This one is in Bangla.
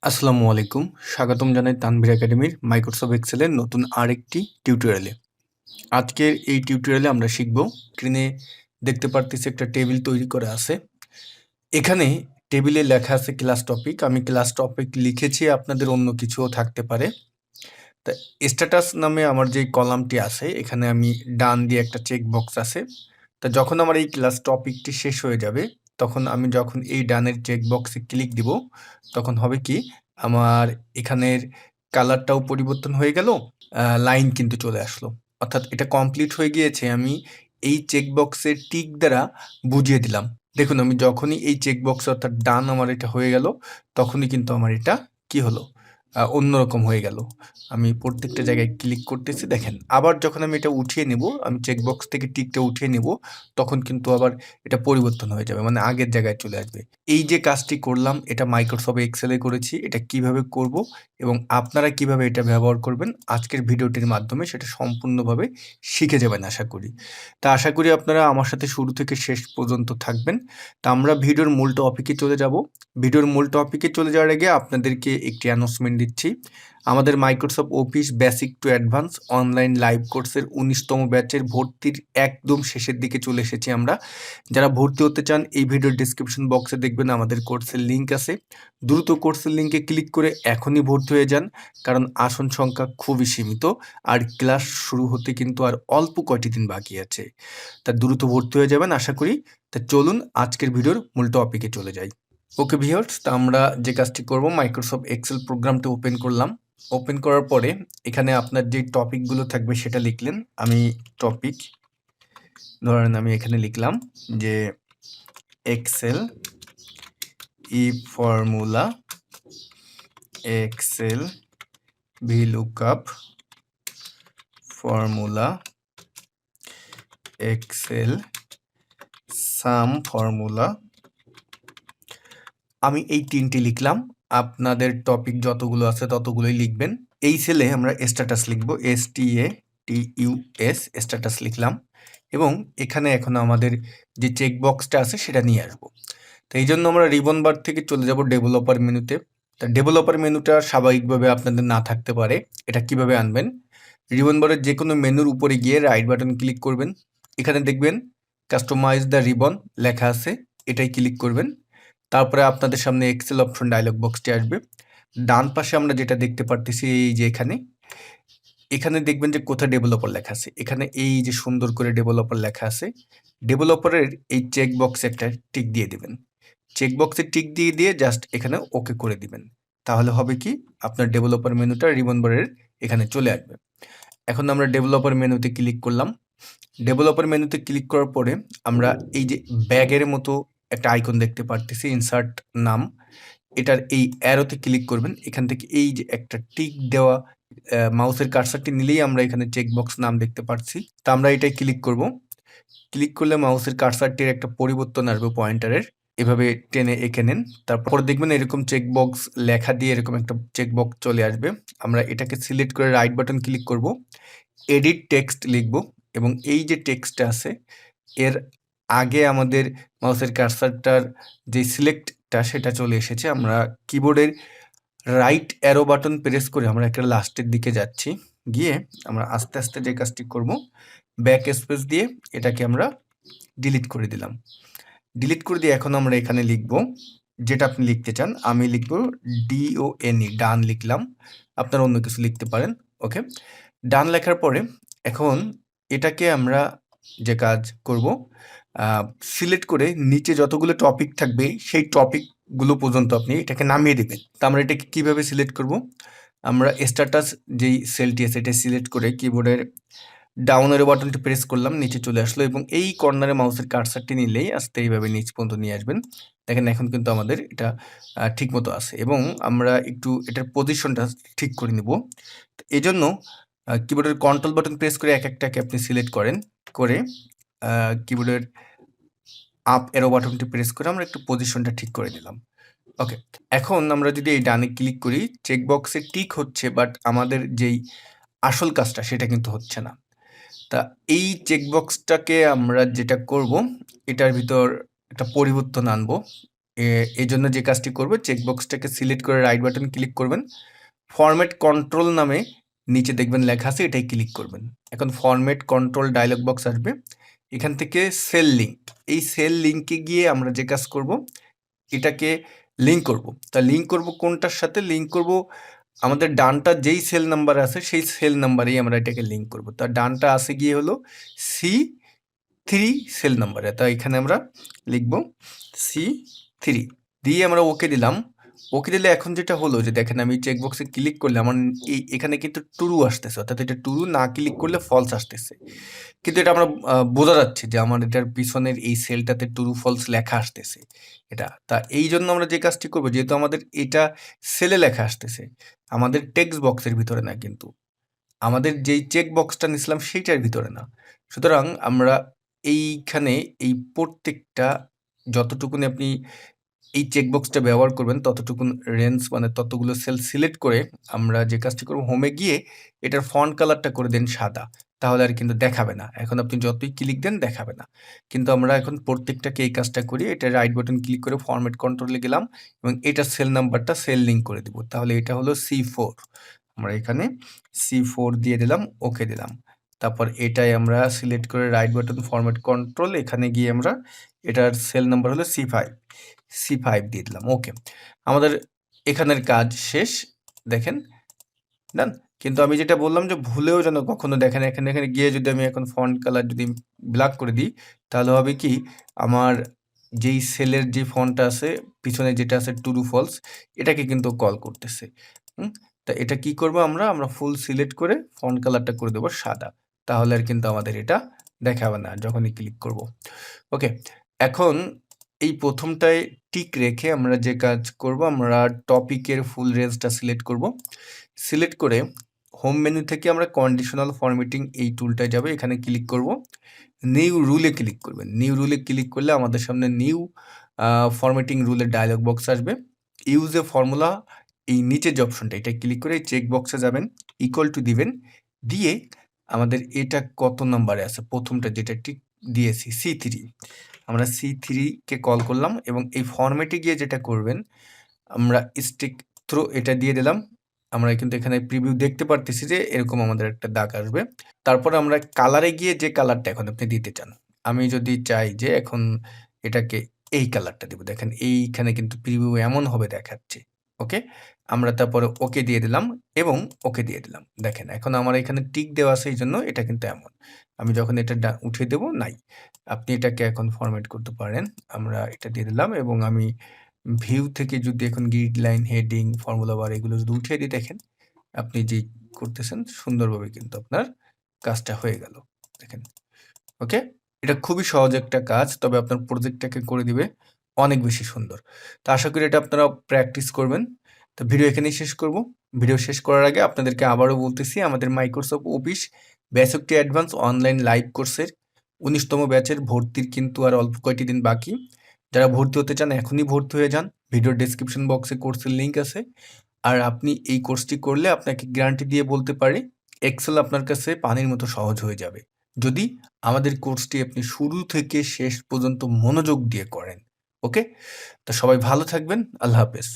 আসসালামু আলাইকুম। স্বাগতম জানাই তানভীর একাডেমির মাইক্রোসফট এক্সেলের নতুন আরেকটি টিউটোরিয়ালে। আজকের এই টিউটোরিয়ালে আমরা শিখব, স্ক্রিনে দেখতে পারতেছি একটা টেবিল তৈরি করা আছে। এখানে টেবিলে লেখা আছে ক্লাস টপিক। আমি ক্লাস টপিক লিখেছি, আপনাদের অন্য কিছুও থাকতে পারে। তা স্ট্যাটাস নামে আমার যে কলামটি আছে, এখানে আমি ডান দিয়ে একটা চেক বক্স আছে। তা যখন আমার এই ক্লাস টপিকটি শেষ হয়ে যাবে, তখন আমি যখন এই ডানের চেক বক্সে ক্লিক দিব, তখন হবে কি, আমার এখানের কালারটাও পরিবর্তন হয়ে গেল, লাইন কিন্তু চলে আসলো। অর্থাৎ এটা কমপ্লিট হয়ে গিয়েছে। আমি এই চেক বক্সের টিক দ্বারা বুঝিয়ে দিলাম। দেখুন, আমি যখনই এই চেক বক্স অর্থাৎ ডান আমার এটা হয়ে গেল, তখনই কিন্তু আমার এটা কি হলো, অন্যরকম হয়ে গেল। আমি প্রত্যেকটা জায়গায় ক্লিক করতেছি, দেখেন। আবার যখন আমি এটা উঠিয়ে নেব, আমি চেকবক্স থেকে টিকটা উঠিয়ে নেব, তখন কিন্তু আবার এটা পরিবর্তন হয়ে যাবে, মানে আগের জায়গায় চলে আসবে। এই যে কাজটি করলাম, এটা মাইক্রোসফট এক্সেলে করেছি। এটা কিভাবে করব এবং আপনারা কিভাবে এটা ব্যবহার করবেন, আজকের ভিডিওটির মাধ্যমে সেটা সম্পূর্ণভাবে শিখে যাবেন আশা করি। তা আশা করি আপনারা আমার সাথে শুরু থেকে শেষ পর্যন্ত থাকবেন। তা আমরা ভিডিওর মূল টপিকে চলে যাব। ভিডিওর মূল টপিকে চলে যাওয়ার আগে আপনাদেরকে একটি অ্যানাউন্সমেন্ট দিচ্ছি। আমাদের Microsoft office basic to advance online live কোর্সের ১৯তম ব্যাচের ভর্তির একদম শেষের দিকে চলে এসেছি আমরা। যারা ভর্তি হতে চান, এই ভিডিওর ডিসক্রিপশন বক্সে দেখবেন আমাদের কোর্সের লিঙ্ক আছে। দ্রুত কোর্সের লিঙ্কে ক্লিক করে এখনই ভর্তি হয়ে যান, কারণ আসন সংখ্যা খুবই সীমিত আর ক্লাস শুরু হতে কিন্তু আর অল্প কয়টি দিন বাকি আছে। তা দ্রুত ভর্তি হয়ে যাবেন আশা করি। তা চলুন আজকের ভিডিওর মূল টপিকে চলে যাই। ওকে ভিউয়ার্স, তা আমরা যে কাজটি করব, মাইক্রোসফট এক্সেল প্রোগ্রামটা ওপেন করলাম। ওপেন করার পরে এখানে আপনার যে টপিকগুলো থাকবে সেটা লিখলেন। আমি টপিক ধরেন আমি এখানে লিখলাম যে এক্সেল ই formula, Excel VLOOKUP formula, Excel sum formula. আমি এই তিনটি লিখলাম। আপনাদের টপিক যতগুলো আছে ততগুলোই লিখবেন। এই সেলে আমরা স্ট্যাটাস লিখব, STATUS স্ট্যাটাস লিখলাম এবং এখানে এখন আমাদের যে চেক বক্সটা আছে সেটা নিয়ে আসবো। তো এই জন্য আমরা রিবন বার থেকে চলে যাব ডেভেলপার মেনুতে। তা ডেভেলপার মেনুটা স্বাভাবিকভাবে আপনাদের না থাকতে পারে। এটা কিভাবে আনবেন, রিবন বারের যে কোনো মেনুর উপরে গিয়ে রাইট বাটন ক্লিক করবেন। এখানে দেখবেন কাস্টমাইজ দ্য রিবন লেখা আছে, এটাই ক্লিক করবেন। তারপরে আপনাদের সামনে এক্সেল অপশন ডায়লগ বক্সটি আসবে। ডান পাশে আমরা যেটা দেখতে পারতেছি, এই যে এখানে দেখবেন যে কোথায় ডেভেলপার লেখা আছে। এখানে এই যে সুন্দর করে ডেভেলপার লেখা আছে, ডেভেলপারের এই চেক বক্সে একটা টিক দিয়ে দিবেন। চেক বক্সে টিক দিয়ে দিয়ে জাস্ট এখানে ওকে করে দিবেন। তাহলে হবে কি, আপনার ডেভেলপার মেনুটা রিবন বারের এখানে চলে আসবে। এখন আমরা ডেভেলপার মেনুতে ক্লিক করলাম। ডেভেলপার মেনুতে ক্লিক করার পরে আমরা এই যে ব্যাগের মতো একটা আইকন দেখতে পারতেছি, ইনসার্ট নাম, এটার এই অ্যারোতে ক্লিক করবেন। এখান থেকে এই যে একটা টিক দেওয়া মাউসের কার্সারটি নিলেই আমরা এখানে চেকবক্স নাম দেখতে পাচ্ছি। তা আমরা এটাই ক্লিক করব। ক্লিক করলে মাউসের কার্সারটির একটা পরিবর্তন আসবে পয়েন্টারের, এভাবে টেনে এঁকে নেন। তারপর দেখবেন এরকম চেকবক্স লেখা দিয়ে এরকম একটা চেকবক্স চলে আসবে। আমরা এটাকে সিলেক্ট করে রাইট বাটন ক্লিক করব, এডিট টেক্সট লিখব এবং এই যে টেক্সটটা আছে এর আগে আমাদের মাউসের কার্সারটার যে সিলেক্টটা সেটা চলে এসেছে। আমরা কিবোর্ডের রাইট অ্যারো বাটন প্রেস করে আমরা একটা লাস্টের দিকে যাচ্ছি। গিয়ে আমরা আস্তে আস্তে যে কাজটি করব, ব্যাক স্পেস দিয়ে এটাকে আমরা ডিলিট করে দিলাম। ডিলিট করে দিয়ে এখন আমরা এখানে লিখব যেটা আপনি লিখতে চান। আমি লিখব DONE, ডান লিখলাম। আপনারা অন্য কিছু লিখতে পারেন। ওকে, ডান লেখার পরে এখন এটাকে আমরা যে কাজ করব, সিলেক্ট করে নিচে যতগুলো টপিক থাকবে সেই টপিকগুলো পর্যন্ত আপনি এটাকে নামিয়ে দেবেন। তা আমরা এটাকে কীভাবে সিলেক্ট করব, আমরা স্ট্যাটাস যেই সেলটি আছে এটা সিলেক্ট করে কিবোর্ডের ডাউন এরো বাটনটি প্রেস করলাম, নিচে চলে আসলো এবং এই কর্নারে মাউসের কার্সারটি নিলেই আস্তে এইভাবে নিচ পর্যন্ত নিয়ে আসবেন। দেখেন এখন কিন্তু আমাদের এটা ঠিকমতো আছে এবং আমরা একটু এটার পজিশনটা ঠিক করে নিব। এজন্য কিবোর্ডের কন্ট্রোল বাটন প্রেস করে এক একটাকে আপনি সিলেক্ট করেন, করে কিবোর্ডের আপ এরো বাটনটি প্রেস করে আমরা একটু পজিশনটা ঠিক করে নিলাম। ওকে, এখন আমরা যদি এই ডানে ক্লিক করি, চেকবক্সে টিক হচ্ছে, বাট আমাদের যেই আসল কাজটা সেটা কিন্তু হচ্ছে না। তা এই চেকবক্সটাকে আমরা যেটা করব, এটার ভিতর একটা পরিবর্তন আনবো। এই জন্য যে কাজটি করবো, চেকবক্সটাকে সিলেক্ট করে রাইট বাটন ক্লিক করবেন, ফরম্যাট কন্ট্রোল নামে নিচে দেখবেন লেখা আছে, এটাই ক্লিক করবেন। এখন ফরম্যাট কন্ট্রোল ডায়লগ বক্স আসবে, এখান থেকে সেল লিঙ্ক, এই সেল লিঙ্কে গিয়ে আমরা যে কাজ করব, এটাকে লিঙ্ক করব। তা লিঙ্ক করব কোনটার সাথে? লিঙ্ক করব আমাদের ডানটা যেই সেল নাম্বার আছে সেই সেল নাম্বারেই আমরা এটাকে লিঙ্ক করব। তা ডানটা আসে গিয়ে হলো C3 সেল নাম্বারে, তা এখানে আমরা লিখব C3 দিয়ে আমরা ওকে দিলাম। ওকে দিলে এখন যেটা হলো যে দেখেন, আমি চেকবক্সে ক্লিক করলে আমার এখানে কিন্তু ট্রু আসতেছে, অর্থাৎ এটা ট্রু, না ক্লিক করলে ফলস আসতেছে। কিন্তু এটা আমরা বোঝা যাচ্ছে যে আমার এটার পিছনের এই সেলটাতে ট্রু ফলস লেখা আসতেছে এটা। তা এই জন্য আমরা যে কাজটি করবো, যেহেতু আমাদের এটা সেলে লেখা আসতেছে, আমাদের টেক্সট বক্সের ভিতরে না, কিন্তু আমাদের যেই চেক বক্সটা নিছিলাম সেইটার ভিতরে না। সুতরাং আমরা এইখানে এই প্রত্যেকটা যতটুকুনি আপনি এই চেকবক্সটা ব্যবহার করবেন ততটুকুন রেঞ্জ, মানে ততগুলো সেল সিলেক্ট করে আমরা যে কাজটি করব, হোমে গিয়ে এটার ফন্ট কালারটা করে দেন সাদা, তাহলে আর কিন্তু দেখাবে না। এখন আপনি যতই ক্লিক দেন দেখাবে না। কিন্তু আমরা এখন প্রত্যেকটাকে এই কাজটা করি, এটা রাইট বাটন ক্লিক করে ফরম্যাট কন্ট্রোলে গেলাম এবং এটার সেল নাম্বারটা সেল লিঙ্ক করে দিব। তাহলে এটা হলো C4, আমরা এখানে C4 দিয়ে দিলাম, ওকে দিলাম। তারপর এটাই আমরা সিলেক্ট করে রাইট বাটন ফরম্যাট কন্ট্রোল, এখানে গিয়ে আমরা এটার সেল নাম্বার হলো C5 দিয়ে দিলাম, ওকে। আমাদের এখানের কাজ শেষ, দেখেন ডান। কিন্তু আমি যেটা বললাম যে ভুলেও যেন কখনো দেখেন, এখানে গিয়ে যদি আমি এখন ফন্ট কালার যদি ব্ল্যাক করে দিই, তাহলে হবে কি, আমার যেই সেলের যে ফন্টটা আছে পিছনে যেটা আছে ট্রু ফলস, এটাকে কিন্তু কল করতেছে। তা এটা কি করব, আমরা ফুল সিলেক্ট করে ফন্ট কালারটা করে দেবো সাদা, তাহলে আর কিন্তু আমাদের এটা দেখাবে না যখনই ক্লিক করব। ওকে, এখন এই প্রথমটায় টিক রেখে আমরা যে কাজ করব, আমরা টপিকের ফুল রেঞ্জটা সিলেক্ট করব। সিলেক্ট করে হোম মেনু থেকে আমরা কন্ডিশনাল ফরম্যাটিং এই টুলটায় যাবে, এখানে ক্লিক করব, নিউ রুলে ক্লিক করবেন। নিউ রুলে ক্লিক করলে আমাদের সামনে নিউ ফরম্যাটিং রুলের ডায়লগ বক্স আসবে। ইউজ এ ফর্মুলা, এই নিচের যে অপশনটা, এটা ক্লিক করে চেক বক্সে যাবেন, ইকুয়াল টু দিবেন, দিয়ে আমাদের এটা কত নাম্বারে আছে, প্রথমটা যেটা টিক দিয়েছি C3, আমরা C3 কে কল করলাম এবং এই ফরম্যাটে গিয়ে যেটা করবেন, আমরা স্টিক থ্রো এটা দিয়ে দিলাম। আমরা কিন্তু এখানে প্রিভিউ দেখতে পারতেছি যে এরকম আমাদের একটা দাগ আসবে। তারপরে আমরা কালারে গিয়ে যে কালারটা এখন আপনি দিতে চান, আমি যদি চাই যে এখন এটাকে এই কালারটা দেব, দেখেন এইখানে কিন্তু প্রিভিউ এমন হবে দেখাচ্ছে। ওকে, আমরা তারপরে ওকে দিয়ে দিলাম এবং ওকে দিয়ে দিলাম। দেখেন এখন আমার এখানে টিক দেওয়া আছে, এই জন্য এটা কিন্তু এমন। আমি যখন এটা উঠিয়ে দেব, নাই। আপনি এটাকে এখন ফরম্যাট করতে পারেন। আমরা এটা দিয়ে দিলাম এবং আমি ভিউ থেকে যদি এখন গ্রিড লাইন, হেডিং, ফর্মুলা বার এগুলো যদি উঠিয়ে দিই, দেখেন আপনি যে করতেছেন সুন্দরভাবে কিন্তু আপনার কাজটা হয়ে গেল, দেখেন। ওকে, এটা খুবই সহজ একটা কাজ, তবে আপনার প্রজেক্টটাকে করে দিবে অনেক বেশি সুন্দর। তো আশা করি এটা আপনারা প্র্যাকটিস করবেন। তো ভিডিও এখানেই শেষ করব। ভিডিও শেষ করার আগে আপনাদেরকে আবারও বলতেছি, আমাদের Microsoft office basic to advance online live কোর্সের 19তম ব্যাচের ভর্তির কিন্তু আর অল্প কয়েকটি দিন বাকি। যারা ভর্তি হতে চান এখনই ভর্তি হয়ে যান, ভিডিওর ডেসক্রিপশন বক্সে কোর্সের লিঙ্ক আছে। আর আপনি এই কোর্সটি করলে আপনাকে গ্যারান্টি দিয়ে বলতে পারি, এক্সেল আপনার কাছে পানির মতো সহজ হয়ে যাবে, যদি আমাদের কোর্সটি আপনি শুরু থেকে শেষ পর্যন্ত মনোযোগ দিয়ে করেন। ওকে, তো সবাই ভালো থাকবেন, আল্লাহ হাফেজ।